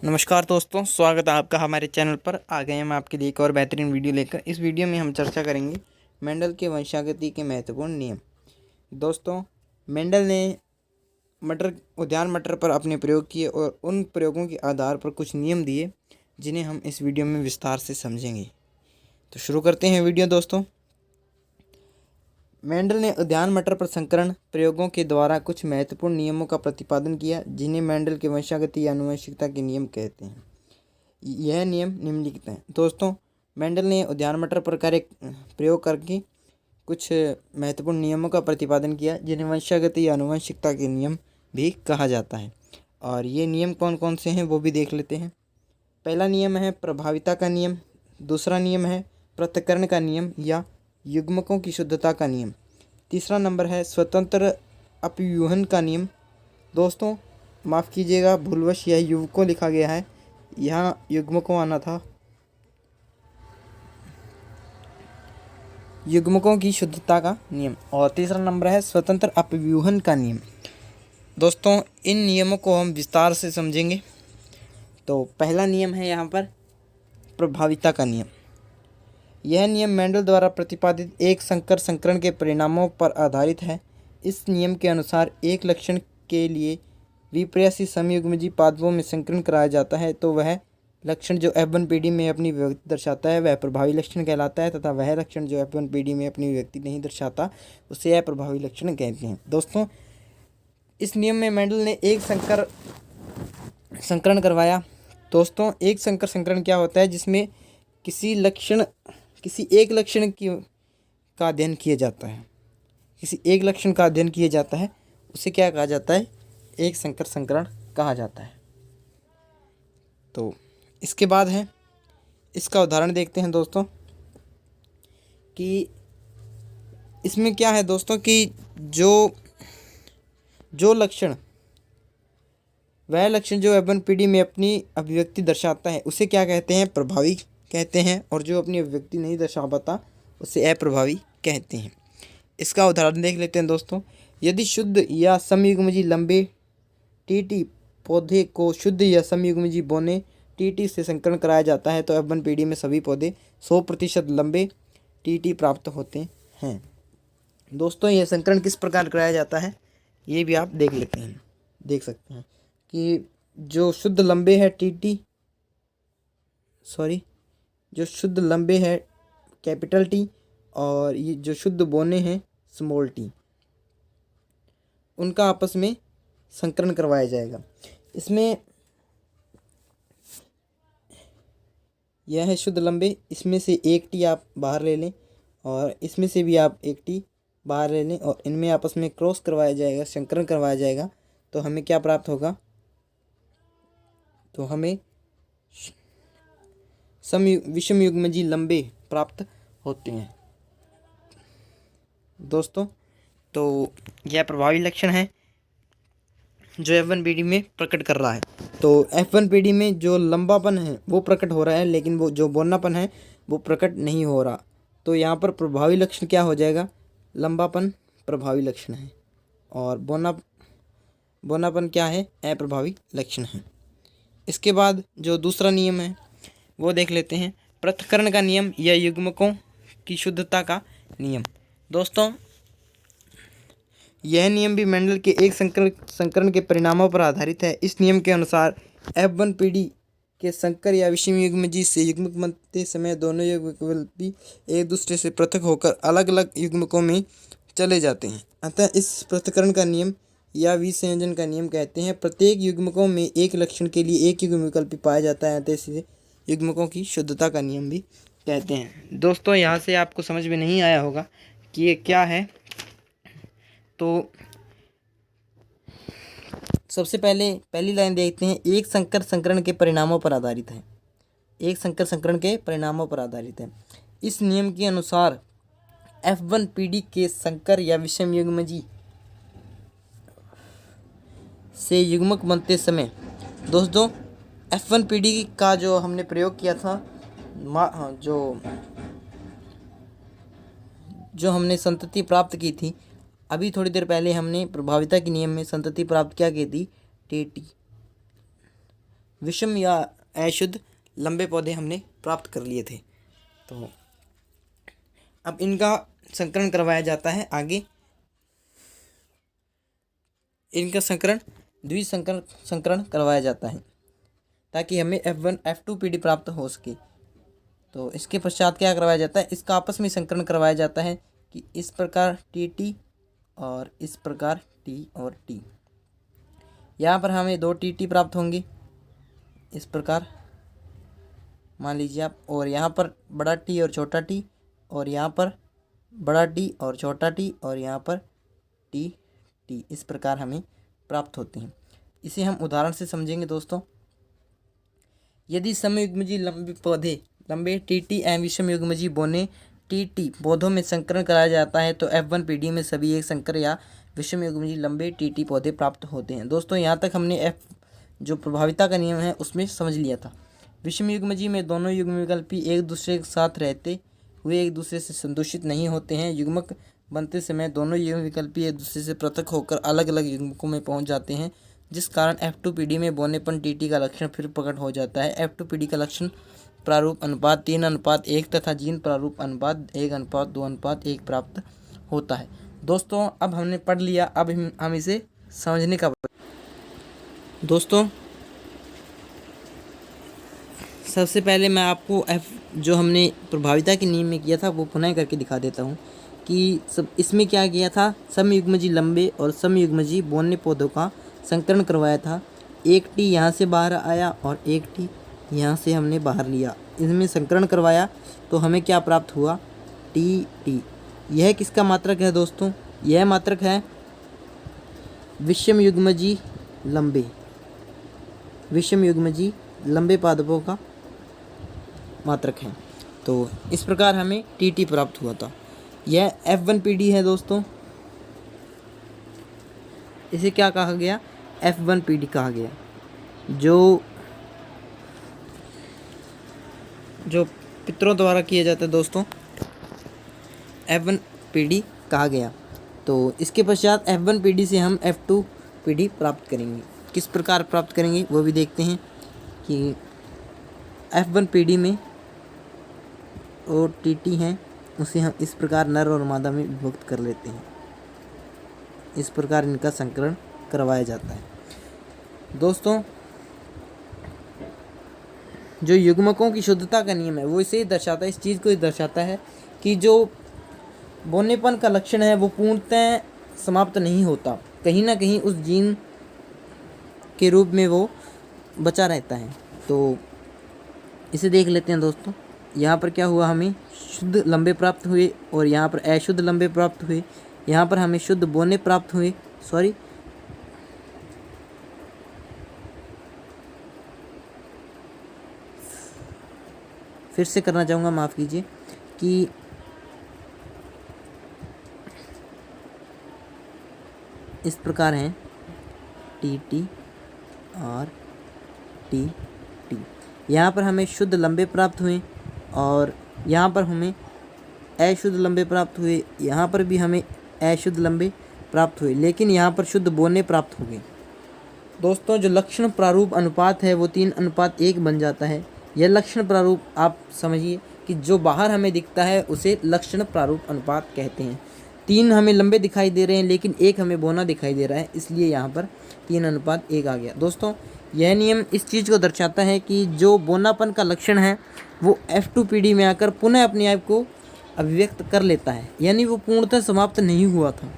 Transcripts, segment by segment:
नमस्कार दोस्तों, स्वागत है आपका हमारे चैनल पर। आ गए हम आपके लिए एक और बेहतरीन वीडियो लेकर। इस वीडियो में हम चर्चा करेंगे मेंडल के वंशागति के महत्वपूर्ण नियम। दोस्तों, मेंडल ने उद्यान मटर पर अपने प्रयोग किए और उन प्रयोगों के आधार पर कुछ नियम दिए जिन्हें हम इस वीडियो में विस्तार से समझेंगे। तो शुरू करते हैं वीडियो। दोस्तों, मेंडल ने उद्यान मटर पर संकरण प्रयोगों के द्वारा कुछ महत्वपूर्ण नियमों का प्रतिपादन किया जिन्हें मेंडल के वंशागति या आनुवंशिकता के नियम कहते हैं। यह नियम निम्नलिखित हैं। दोस्तों, मेंडल ने उद्यान मटर पर प्रयोग करके कुछ महत्वपूर्ण नियमों का प्रतिपादन किया जिन्हें वंशागति या आनुवंशिकता के नियम भी कहा जाता है। और ये नियम कौन कौन से हैं वो भी देख लेते हैं। पहला नियम है प्रभाविता का नियम। दूसरा नियम है पृथक्करण का नियम या युग्मकों की शुद्धता का नियम। तीसरा नंबर है स्वतंत्र अपव्यूहन का नियम। दोस्तों, माफ़ कीजिएगा, भूलवश यह युग्मकों लिखा गया है, यहाँ युग्मकों आना था। युग्मकों की शुद्धता का नियम। और तीसरा नंबर है स्वतंत्र अपव्यूहन का नियम। दोस्तों, इन नियमों को हम विस्तार से समझेंगे। तो पहला नियम है यहाँ पर प्रभाविता का नियम। यह नियम मेंडल द्वारा प्रतिपादित एक संकर संकरण के परिणामों पर आधारित है। इस नियम के अनुसार एक लक्षण के लिए विपर्यासी समयुग्मजी पादपों में संकरण कराया जाता है तो वह लक्षण जो F1 पीढ़ी में अपनी अभिव्यक्ति दर्शाता है वह प्रभावी लक्षण कहलाता है, तथा वह लक्षण जो F1 पीढ़ी में अपनी अभिव्यक्ति नहीं दर्शाता उसे अप्रभावी लक्षण कहते हैं। दोस्तों, इस नियम में मेंडल ने एक संकरण करवाया। दोस्तों, एक संकर संकरण क्या होता है? जिसमें किसी एक लक्षण का अध्ययन किया जाता है। किसी एक लक्षण का अध्ययन किया जाता है, उसे क्या कहा जाता है? एक संकर संकरण कहा जाता है। तो इसके बाद है, इसका उदाहरण देखते हैं दोस्तों कि इसमें क्या है दोस्तों कि जो लक्षण वह लक्षण जो F1 पीढ़ी में अपनी अभिव्यक्ति दर्शाता है उसे क्या कहते हैं? प्रभावी कहते हैं। और जो अपनी अभिव्यक्ति नहीं दर्शा पाता उसे अप्रभावी कहते हैं। इसका उदाहरण देख लेते हैं दोस्तों। यदि शुद्ध या समयुग्मजी लंबे टीटी पौधे को शुद्ध या समयुग्मजी बोने टीटी से संकरण कराया जाता है तो F1 पीढ़ी में सभी पौधे 100% लंबे टीटी प्राप्त होते हैं। दोस्तों, यह संकरण किस प्रकार कराया जाता है ये भी आप देख सकते हैं कि जो शुद्ध लंबे है जो शुद्ध लंबे है कैपिटल टी, और ये जो शुद्ध बोने हैं स्मॉल टी, उनका आपस में संकरण करवाया जाएगा। इसमें यह है शुद्ध लंबे, इसमें से एक टी आप बाहर ले लें और इसमें से भी आप एक टी बाहर ले लें और इनमें आपस में क्रॉस करवाया जाएगा, संकरण करवाया जाएगा। तो हमें क्या प्राप्त होगा? तो हमें विषमयुग्मजी लंबे प्राप्त होते हैं। दोस्तों, तो यह प्रभावी लक्षण है जो F1 पीढ़ी में प्रकट कर रहा है। तो F1 पीढ़ी में जो लंबापन है वो प्रकट हो रहा है, लेकिन वो जो बोनापन है वो प्रकट नहीं हो रहा। तो यहाँ पर प्रभावी लक्षण क्या हो जाएगा? लंबापन प्रभावी लक्षण है और बोनापन क्या है? अप्रभावी लक्षण है। इसके बाद जो दूसरा नियम है वो देख लेते हैं, पृथक्करण का नियम या युग्मकों की शुद्धता का नियम। दोस्तों, यह नियम भी मेंडल के एक संकरण के परिणामों पर आधारित है। इस नियम के अनुसार F1 पीढ़ी के संकर या विषम युग्मजी से युग्मक बनते समय दोनों युग्मक भी एक दूसरे से पृथक होकर अलग अलग युग्मकों में चले जाते हैं। अतः इस पृथक्करण का नियम या विसंयोजन का नियम कहते हैं। प्रत्येक युग्मकों में एक लक्षण के लिए एक युग्म विकल्प पाया जाता है, अतः इसे युग्मकों की शुद्धता का नियम भी कहते हैं। दोस्तों, यहाँ से आपको समझ में नहीं आया होगा कि ये क्या है। तो सबसे पहली लाइन देखते हैं, एक संकर संकरण के परिणामों पर आधारित है। एक संकर संकरण के परिणामों पर आधारित है। इस नियम के अनुसार F1 पीढ़ी के संकर या विषम युग्मजी से युग्मक बनते समय दोस्तों F1 पीढ़ी का जो हमने प्रयोग किया था, जो हमने संतति प्राप्त की थी, अभी थोड़ी देर पहले हमने प्रभाविता के नियम में संतति प्राप्त क्या की थी? टीटी। विषम या अशुद्ध लंबे पौधे हमने प्राप्त कर लिए थे। तो अब इनका संकरण करवाया जाता है आगे। इनका संकरण करवाया जाता है ताकि हमें F1 F2 पीढ़ी प्राप्त हो सके। तो इसके पश्चात क्या करवाया जाता है, इसका आपस में संकरण करवाया जाता है कि इस प्रकार TT और इस प्रकार T और T। यहाँ पर हमें 2 TT प्राप्त होंगे इस प्रकार, मान लीजिए आप, और यहाँ पर बड़ा T और छोटा T, और यहाँ पर बड़ा T और छोटा T, और यहाँ पर T T, इस प्रकार हमें प्राप्त होते हैं। इसे हम उदाहरण से समझेंगे दोस्तों। यदि समयुग्मजी लंबे पौधे लंबे TT एवं विषमयुग्मजी बोने TT पौधों में संकरण कराया जाता है तो F1 पीढ़ी में सभी एक संकर या विषमयुग्मजी लंबे TT पौधे प्राप्त होते हैं। दोस्तों यहाँ तक हमने F जो प्रभाविता का नियम है उसमें समझ लिया था। विषमयुग्मजी में दोनों युग्मविकल्पी एक दूसरे के साथ रहते हुए एक दूसरे से संदूषित नहीं होते हैं। युग्मक बनते समय दोनों युग्मविकल्पी एक दूसरे से पृथक होकर अलग अलग युग्मकों में पहुंच जाते हैं, जिस कारण F2 पीढ़ी में बोनेपन TT का लक्षण फिर प्रकट हो जाता है। F2 पीढ़ी का लक्षण प्रारूप अनुपात 3:1 तथा जीन प्रारूप अनुपात 1:2:1 प्राप्त होता है। दोस्तों अब हमने पढ़ लिया, अब हम इसे समझने का। दोस्तों सबसे पहले मैं आपको जो हमने प्रभाविता के नियम में किया था वो पुनः करके दिखा देता हूँ कि सब इसमें क्या किया था। समयुग्मजी लंबे और समयुग्मजी बोने पौधों का संकरण करवाया था। एक T यहाँ से बाहर आया और एक T यहाँ से हमने बाहर लिया, इसमें संकरण करवाया तो हमें क्या प्राप्त हुआ, TT। यह किसका मात्रक है दोस्तों, यह मात्रक है विषमयुग्मजी लंबे पादपों का मात्रक है। तो इस प्रकार हमें TT प्राप्त हुआ था। यह F1 पीढ़ी है दोस्तों, इसे क्या कहा गया, F1 पीढ़ी कहा गया, जो पितरों द्वारा किया जाता है दोस्तों, F1 पीढ़ी कहा गया। तो इसके पश्चात F1 पीढ़ी से हम F2 पीढ़ी प्राप्त करेंगे। किस प्रकार प्राप्त करेंगे वो भी देखते हैं कि F1 पीढ़ी में और TT हैं उसे हम इस प्रकार नर और मादा में विभक्त कर लेते हैं। इस प्रकार इनका संकरण करवाया जाता है। दोस्तों जो युग्मकों की शुद्धता का नियम है वो इसे दर्शाता है, इस चीज़ को दर्शाता है कि जो बोनेपन का लक्षण है वो पूर्णतः समाप्त नहीं होता, कहीं ना कहीं उस जीन के रूप में वो बचा रहता है। तो इसे देख लेते हैं दोस्तों। यहाँ पर क्या हुआ, हमें शुद्ध लंबे प्राप्त हुए और यहाँ पर अशुद्ध लंबे प्राप्त हुए। यहाँ पर हमें शुद्ध बोने प्राप्त हुए, फिर से करना चाहूँगा, माफ़ कीजिए, कि इस प्रकार हैं TT और TT। यहाँ पर हमें शुद्ध लंबे प्राप्त हुए और यहाँ पर हमें अशुद्ध लंबे प्राप्त हुए, यहाँ पर भी हमें अशुद्ध लंबे प्राप्त हुए, लेकिन यहाँ पर शुद्ध बोने प्राप्त हो गए। दोस्तों जो लक्षण प्रारूप अनुपात है वो 3:1 बन जाता है। यह लक्षण प्रारूप आप समझिए कि जो बाहर हमें दिखता है उसे लक्षण प्रारूप अनुपात कहते हैं। 3 हमें लंबे दिखाई दे रहे हैं लेकिन 1 हमें बोना दिखाई दे रहा है, इसलिए यहाँ पर 3:1 आ गया। दोस्तों यह नियम इस चीज़ को दर्शाता है कि जो बोनापन का लक्षण है वो F2 पीढ़ी में आकर पुनः अपने आप को अभिव्यक्त कर लेता है, यानी वो पूर्णतः समाप्त नहीं हुआ था।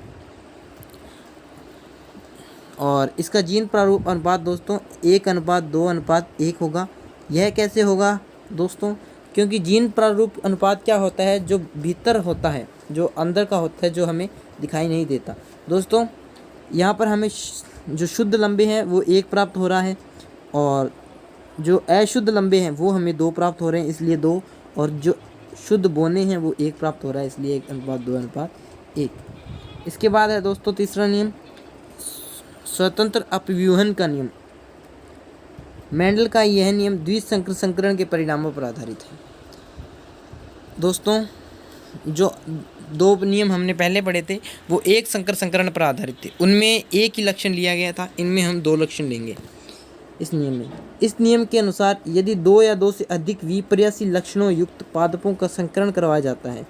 और इसका जीन प्रारूप अनुपात दोस्तों 1:2:1 होगा। यह कैसे होगा दोस्तों, क्योंकि जीन प्रारूप अनुपात क्या होता है, जो भीतर होता है, जो अंदर का होता है, जो हमें दिखाई नहीं देता। दोस्तों यहाँ पर हमें जो शुद्ध लंबे हैं वो 1 प्राप्त हो रहा है और जो अशुद्ध लंबे हैं वो हमें 2 प्राप्त हो रहे हैं, इसलिए 2, और जो शुद्ध बोने हैं वो 1 प्राप्त हो रहा है, इसलिए 1:2:1। इसके बाद है दोस्तों तीसरा नियम, स्वतंत्र अपव्यूहन का नियम। मेंडल का यह नियम द्विसंकर संकरण के परिणामों पर आधारित है। दोस्तों जो 2 नियम हमने पहले पढ़े थे वो एक संकर संकरण पर आधारित थे, उनमें एक ही लक्षण लिया गया था, इनमें हम 2 लक्षण लेंगे। इस नियम के अनुसार यदि दो या दो से अधिक विपर्यासी लक्षणों युक्त पादपों का संकरण करवाया जाता है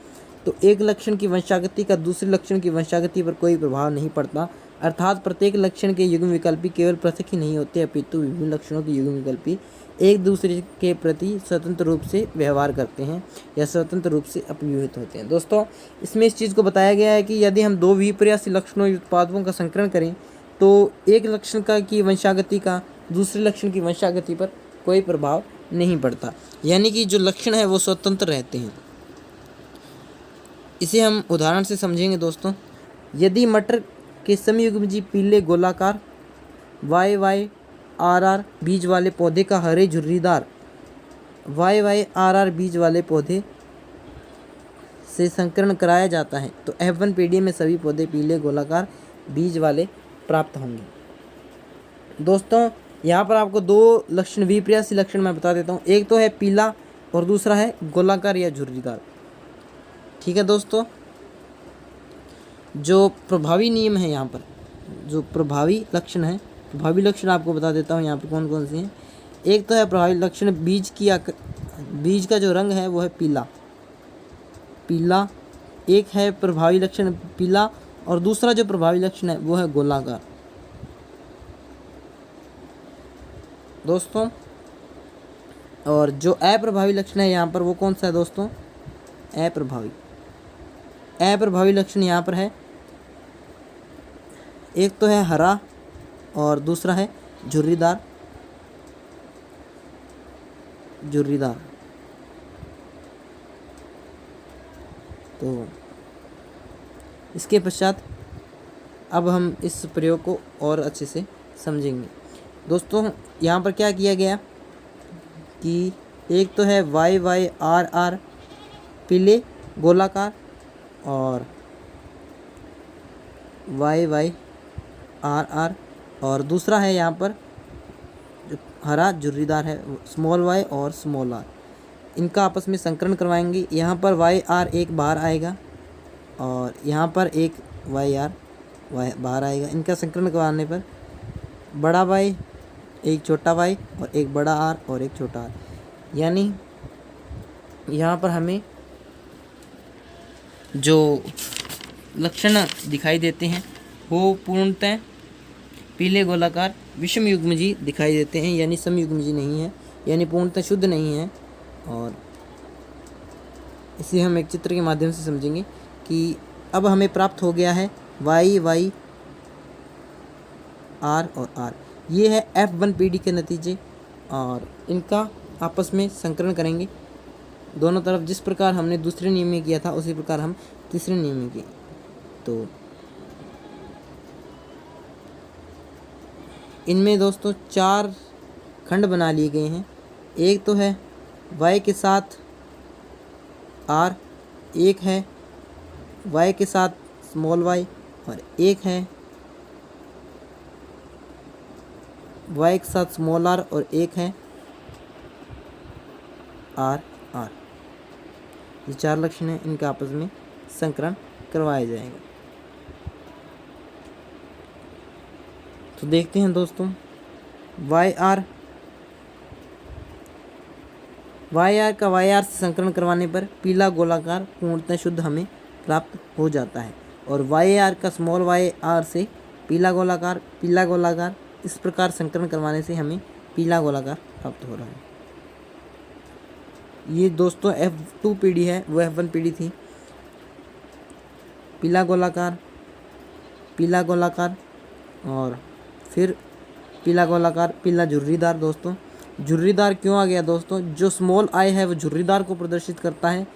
तो एक लक्षण की वंशागति का दूसरे लक्षण की वंशागति पर कोई प्रभाव नहीं पड़ता, अर्थात प्रत्येक लक्षण के युग्म विकल्पी केवल पृथक ही नहीं होते अपितु विभिन्न लक्षणों के युग्म विकल्पी एक दूसरे के प्रति स्वतंत्र रूप से व्यवहार करते हैं या स्वतंत्र रूप से अपव्यूहित होते हैं। दोस्तों, इसमें इस चीज़ को बताया गया है कि यदि हम दो विपर्यासी लक्षणों युक्त पादपों का संकरण करें तो एक लक्षण का की वंशागति का दूसरे लक्षण की वंशागति पर कोई प्रभाव नहीं पड़ता, यानी कि जो लक्षण है वो स्वतंत्र रहते हैं। इसे हम उदाहरण से समझेंगे दोस्तों। यदि मटर के समयुग्मजी पीले गोलाकार YYRR बीज वाले पौधे का हरे झुर्रीदार YYRR बीज वाले पौधे से संकरण कराया जाता है तो F1 पीढ़ी में सभी पौधे पीले गोलाकार बीज वाले प्राप्त होंगे। दोस्तों, यहाँ पर आपको दो लक्षण विपर्यासी लक्षण मैं बता देता हूँ। एक तो है पीला और दूसरा है गोलाकार या झुर्रीदार। ठीक है दोस्तों, जो प्रभावी नियम है यहाँ पर, जो प्रभावी लक्षण है, प्रभावी लक्षण आपको बता देता हूँ यहाँ पर कौन कौन से हैं। एक तो है प्रभावी लक्षण बीज का जो रंग है वो है पीला। एक है प्रभावी लक्षण पीला और दूसरा जो प्रभावी लक्षण है वो है गोलाकार। दोस्तों, और जो अप्रभावी लक्षण है यहाँ पर वो कौन सा है दोस्तों? अप्रभावी लक्षण यहाँ पर है, एक तो है हरा और दूसरा है झुर्रीदार। तो इसके पश्चात अब हम इस प्रयोग को और अच्छे से समझेंगे। दोस्तों, यहाँ पर क्या किया गया कि एक तो है YYRR पीले गोलाकार और YYRR और दूसरा है यहाँ पर जो हरा झुर्रीदार है स्मॉल y और स्मॉल r। इनका आपस में संकरण करवाएंगे। यहाँ पर YR एक बाहर आएगा और यहाँ पर एक YR बाहर आएगा। इनका संकरण करवाने पर बड़ा Y एक छोटा y और एक बड़ा R और एक छोटा r, यानी यहाँ पर हमें जो लक्षण दिखाई देते हैं वो पूर्णतः पीले गोलाकार विषम युग्मजी दिखाई देते हैं, यानी समयुग्मजी नहीं है, यानी पूर्णतः शुद्ध नहीं है। और इसे हम एक चित्र के माध्यम से समझेंगे कि अब हमें प्राप्त हो गया है YYR और R। ये है F1 पीढ़ी के नतीजे और इनका आपस में संकरण करेंगे दोनों तरफ। जिस प्रकार हमने दूसरे नियम में किया था उसी प्रकार हम तीसरे नियम में किए। तो इनमें दोस्तों 4 खंड बना लिए गए हैं। एक तो है Y के साथ R, एक है Y के साथ स्मॉल y और एक है Y के साथ स्मॉल r और एक है R। ये 4 लक्षण हैं, इनका आपस में संकरण करवाया जाएगा। तो देखते हैं दोस्तों, YR का YR से संकरण करवाने पर पीला गोलाकार पूर्णतः शुद्ध हमें प्राप्त हो जाता है और YR का स्मॉल YR से पीला गोलाकार इस प्रकार संकरण करवाने से हमें पीला गोलाकार प्राप्त हो रहा है। ये दोस्तों F2 पीढ़ी है, वो F1 पीढ़ी थी। पीला गोलाकार और फिर पीला गोलाकार, पीला झुर्रीदार। दोस्तों, झुर्रीदार क्यों आ गया दोस्तों? जो स्मॉल आई है वो झुर्रीदार को प्रदर्शित करता है,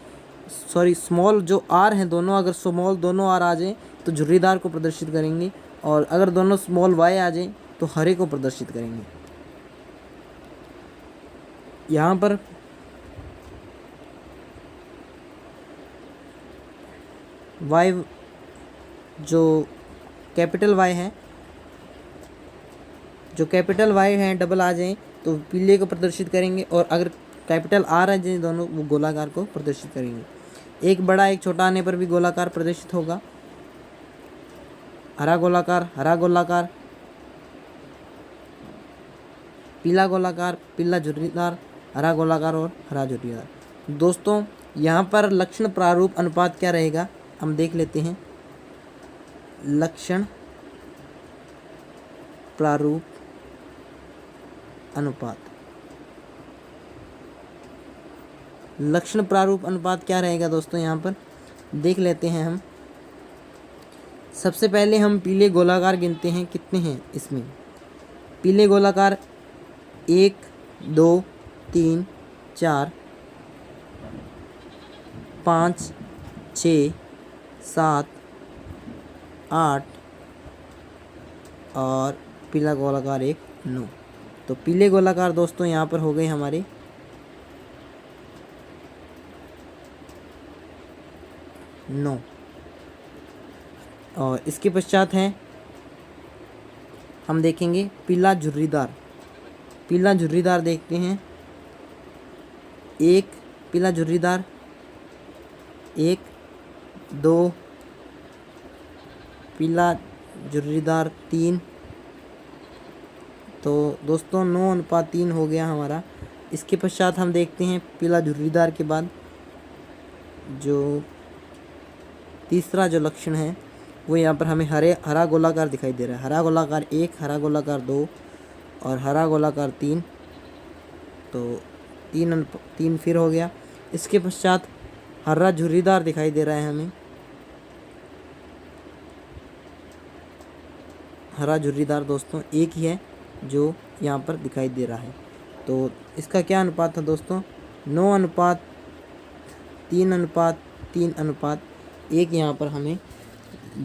स्मॉल जो आर हैं दोनों, अगर स्मॉल दोनों आर आ जाएं तो झुर्रीदार को प्रदर्शित करेंगे और अगर दोनों स्मॉल वाई आ जाएं तो हरे को प्रदर्शित करेंगे। यहाँ पर वाई जो कैपिटल वाई है, डबल आ जाएं तो पीले को प्रदर्शित करेंगे और अगर कैपिटल आर आ जाए दोनों, वो गोलाकार को प्रदर्शित करेंगे। एक बड़ा एक छोटा आने पर भी गोलाकार प्रदर्शित होगा। हरा गोलाकार पीला गोलाकार, पीला झुर्रीदार, हरा गोलाकार और हरा झुर्रीदार। दोस्तों यहाँ पर लक्षण प्रारूप अनुपात क्या रहेगा हम देख लेते हैं। लक्षण प्रारूप अनुपात, लक्षण प्रारूप अनुपात क्या रहेगा दोस्तों, यहाँ पर देख लेते हैं हम। सबसे पहले हम पीले गोलाकार गिनते हैं, कितने हैं इसमें। पीले गोलाकार 1 2 3 4 5 6 7 8 और पीला गोलाकार 1 9। तो पीले गोलाकार दोस्तों यहाँ पर हो गए हमारे 9। और इसके पश्चात है हम देखेंगे पीला झुर्रीदार। पीला झुर्रीदार देखते हैं, 1 पीला झुर्रीदार, 1 2 पीला झुर्रीदार 3। तो दोस्तों 9:3 हो गया हमारा। इसके पश्चात हम देखते हैं पीला झुर्रीदार के बाद जो तीसरा जो लक्षण है वो यहाँ पर हमें हरा गोलाकार दिखाई दे रहा है। हरा गोलाकार 1, हरा गोलाकार 2 और हरा गोलाकार 3। तो 3 फिर हो गया। इसके पश्चात हरा झुर्रीदार दिखाई दे रहा है हमें। हरा झुर्रीदार दोस्तों एक ही है जो यहाँ पर दिखाई दे रहा है। तो इसका क्या अनुपात था दोस्तों, 9:3:3:1 यहाँ पर हमें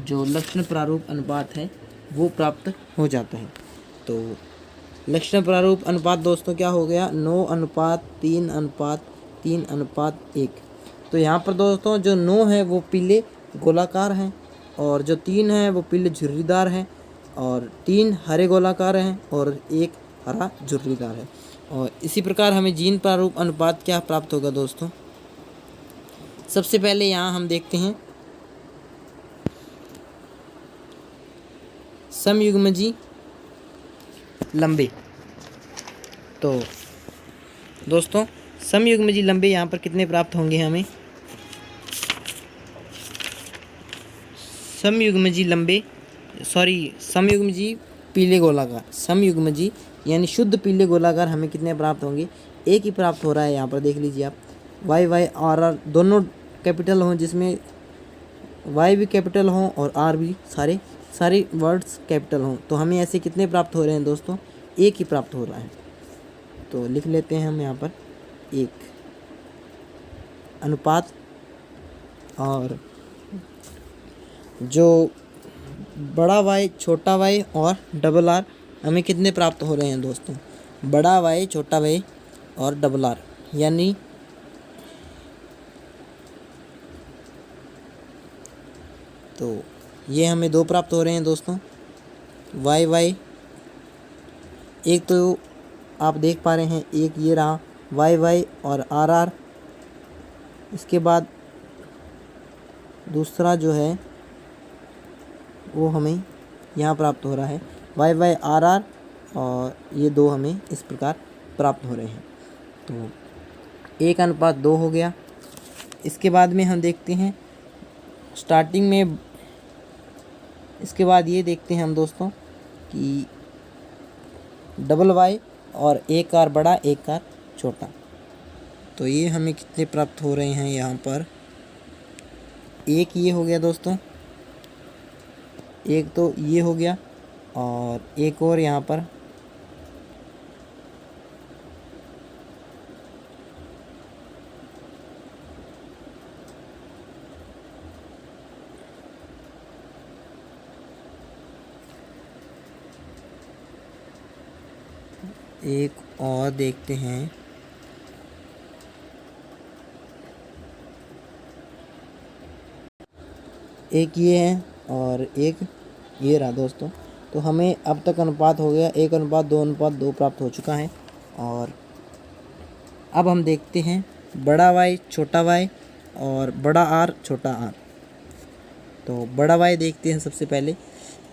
जो लक्षण प्रारूप अनुपात है वो प्राप्त हो जाता है। तो लक्षण प्रारूप अनुपात दोस्तों क्या हो गया, 9:3:3:1। तो यहाँ पर दोस्तों जो 9 है वो पीले गोलाकार हैं और जो 3 है वो पीले झुर्रीदार हैं और 3 हरे गोलाकार हैं और 1 हरा झुर्रीदार है। और इसी प्रकार हमें जीन प्रारूप अनुपात क्या प्राप्त होगा दोस्तों। सबसे पहले यहाँ हम देखते हैं समयुग्मजी लंबे। तो दोस्तों समयुग्मजी लंबे यहाँ पर कितने प्राप्त होंगे हमें। समयुग्मजी पीले गोलाकार, समयुग्मजी यानी शुद्ध पीले गोलाकार हमें कितने प्राप्त होंगे, एक ही प्राप्त हो रहा है। यहाँ पर देख लीजिए आप, वाई वाई आर आर दोनों कैपिटल हों, जिसमें वाई भी कैपिटल हों और आर भी सारे वर्ड्स कैपिटल हों। तो हमें ऐसे कितने प्राप्त हो रहे हैं दोस्तों, एक ही प्राप्त हो रहा है। तो लिख लेते हैं हम यहाँ पर 1 अनुपात। और जो बड़ा वाई, छोटा वाई और डबल आर हमें कितने प्राप्त हो रहे हैं दोस्तों, बड़ा वाई, छोटा वाई और डबल आर, यानी तो ये हमें 2 प्राप्त हो रहे हैं दोस्तों। वाई वाई एक तो आप देख पा रहे हैं, एक ये रहा वाई वाई और आर आर। इसके बाद दूसरा जो है वो हमें यहाँ प्राप्त हो रहा है वाई वाई आर आर, और ये 2 हमें इस प्रकार प्राप्त हो रहे हैं। तो 1:2 हो गया। इसके बाद में हम देखते हैं स्टार्टिंग में, इसके बाद ये देखते हैं हम दोस्तों कि डबल वाई और 1 आर बड़ा 1 आर छोटा। तो ये हमें कितने प्राप्त हो रहे हैं यहाँ पर, एक ये हो गया दोस्तों, एक तो ये हो गया और एक और यहाँ पर एक और देखते हैं। एक ये है और एक ये रहा दोस्तों। तो हमें अब तक अनुपात हो गया 1:2:2 प्राप्त हो चुका है। और अब हम देखते हैं बड़ा वाई, छोटा वाई और बड़ा आर, छोटा आर। तो बड़ा वाई देखते हैं सबसे पहले,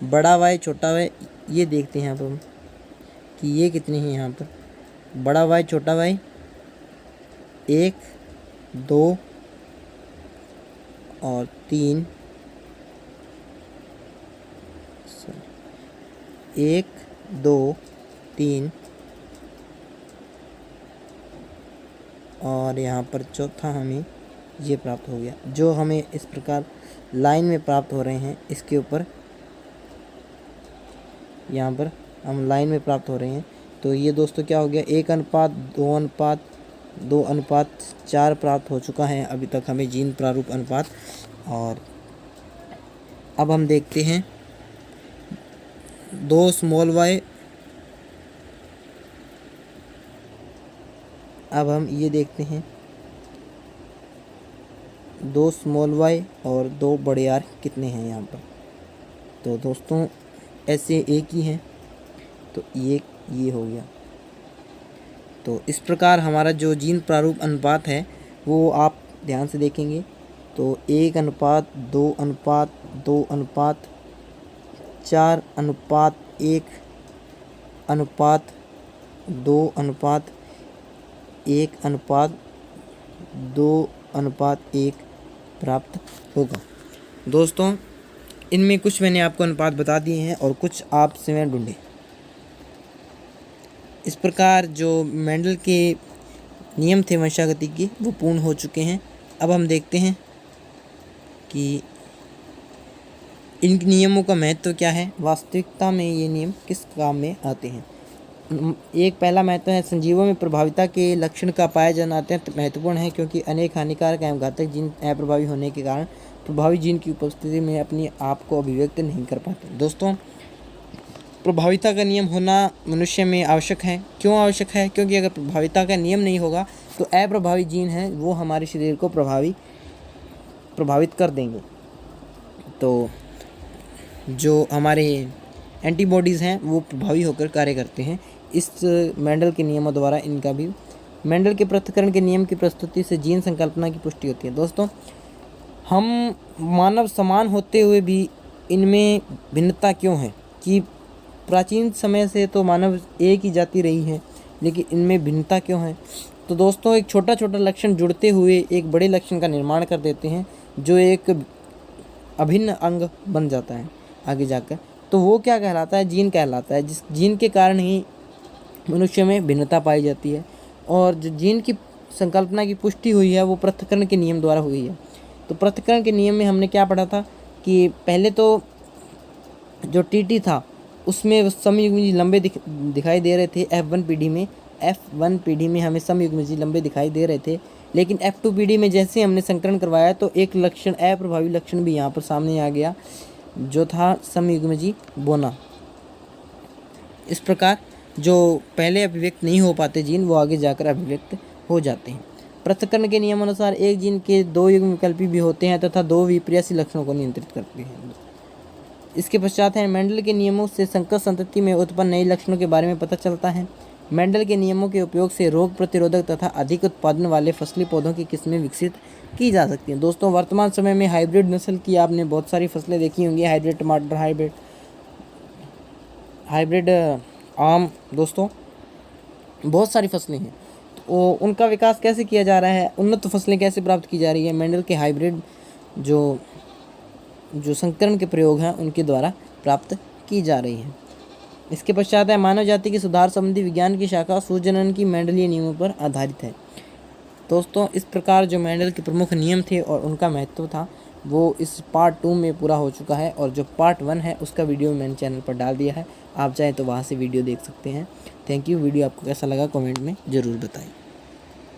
बड़ा वाई, छोटा वाई ये देखते हैं अब हम कि ये कितने हैं यहाँ पर। बड़ा वाई छोटा वाई 1 2 और 3 1 2 3 और यहाँ पर चौथा हमें ये प्राप्त हो गया, जो हमें इस प्रकार लाइन में प्राप्त हो रहे हैं। इसके ऊपर यहाँ पर हम लाइन में प्राप्त हो रहे हैं। तो ये दोस्तों क्या हो गया, 1:2:2:4 प्राप्त हो चुका है अभी तक हमें जीन प्रारूप अनुपात। और अब हम देखते हैं 2 स्मॉल वाई। अब हम ये देखते हैं 2 स्मॉल वाई और 2 बड़े आर कितने हैं यहाँ पर। तो दोस्तों ऐसे एक ही हैं, तो ये हो गया। तो इस प्रकार हमारा जो जीन प्रारूप अनुपात है वो आप ध्यान से देखेंगे तो 1:4:1:1:1:2:1 प्राप्त होगा। दोस्तों इनमें कुछ मैंने आपको अनुपात बता दिए हैं और कुछ आप स्वयं ढूंढें। इस प्रकार जो मेंडल के नियम थे वंशागति के वो पूर्ण हो चुके हैं। अब हम देखते हैं कि इन नियमों का महत्व क्या है, वास्तविकता में ये नियम किस काम में आते हैं। एक पहला महत्व है, संजीवों में प्रभाविता के लक्षण का पाया जाना अत्यंत महत्वपूर्ण है, क्योंकि अनेक हानिकारक एवं घातक जीन अप्रभावी होने के कारण प्रभावी जीन की उपस्थिति में अपने आप को अभिव्यक्त नहीं कर पाते। दोस्तों प्रभाविता का नियम होना मनुष्य में आवश्यक है। क्यों आवश्यक है? क्योंकि अगर प्रभाविता का नियम नहीं होगा तो अप्रभावी जीन हैं वो हमारे शरीर को प्रभावित कर देंगे। तो जो हमारे एंटीबॉडीज़ हैं वो प्रभावी होकर कार्य करते हैं। इस मेंडल के नियमों द्वारा इनका भी मेंडल के पृथक्करण के नियम की प्रस्तुति से जीन संकल्पना की पुष्टि होती है। दोस्तों हम मानव समान होते हुए भी इनमें भिन्नता क्यों है कि प्राचीन समय से तो मानव एक ही जाति रही है, लेकिन इनमें भिन्नता क्यों है? तो दोस्तों एक छोटा छोटा लक्षण जुड़ते हुए एक बड़े लक्षण का निर्माण कर देते हैं, जो एक अभिन्न अंग बन जाता है आगे जाकर। तो वो क्या कहलाता है? जीन कहलाता है, जिस जीन के कारण ही मनुष्य में भिन्नता पाई जाती है। और जो जीन की संकल्पना की पुष्टि हुई है वो पृथक्करण के नियम द्वारा हुई है। तो पृथक्करण के नियम में हमने क्या पढ़ा था कि पहले तो जो टीटी था उसमें समयुग्मी लंबे दिखाई दे रहे थे। F1 पीढ़ी में हमें समयुग्मी लंबे दिखाई दे रहे थे, लेकिन F2 पीढ़ी में जैसे हमने संकरण करवाया तो एक लक्षण अप्रभावी लक्षण भी यहाँ पर सामने आ गया, जो था समयुग्मी बोना। इस प्रकार जो पहले अभिव्यक्त नहीं हो पाते जीन वो आगे जाकर अभिव्यक्त हो जाते हैं। पृथक्करण के नियमानुसार एक जीन के 2 युग्म विकल्पी भी होते हैं तथा 2 विपर्यासी लक्षणों को नियंत्रित करते हैं। इसके पश्चात है मेंडल के नियमों से संकर संतति में उत्पन्न नए लक्षणों के बारे में पता चलता है। मेंडल के नियमों के उपयोग से रोग प्रतिरोधक तथा अधिक उत्पादन वाले फसली पौधों की किस्में विकसित की जा सकती हैं। दोस्तों वर्तमान समय में हाइब्रिड नस्ल की आपने बहुत सारी फसलें देखी होंगी, हाइब्रिड टमाटर, हाइब्रिड आम। दोस्तों बहुत सारी फसलें हैं, तो उनका विकास कैसे किया जा रहा है, उन्नत फसलें कैसे प्राप्त की जा रही है? मेंडल के हाइब्रिड जो संकरण के प्रयोग हैं उनके द्वारा प्राप्त की जा रही है। इसके पश्चात है मानव जाति के सुधार संबंधी विज्ञान की शाखा सूजनन की मेंडलीय नियमों पर आधारित है। दोस्तों इस प्रकार जो मेंडल के प्रमुख नियम थे और उनका महत्व था वो इस पार्ट 2 में पूरा हो चुका है, और जो पार्ट 1 है उसका वीडियो मैंने चैनल पर डाल दिया है, आप चाहें तो वहाँ से वीडियो देख सकते हैं। Thank you. वीडियो आपको कैसा लगा कमेंट में ज़रूर बताएं।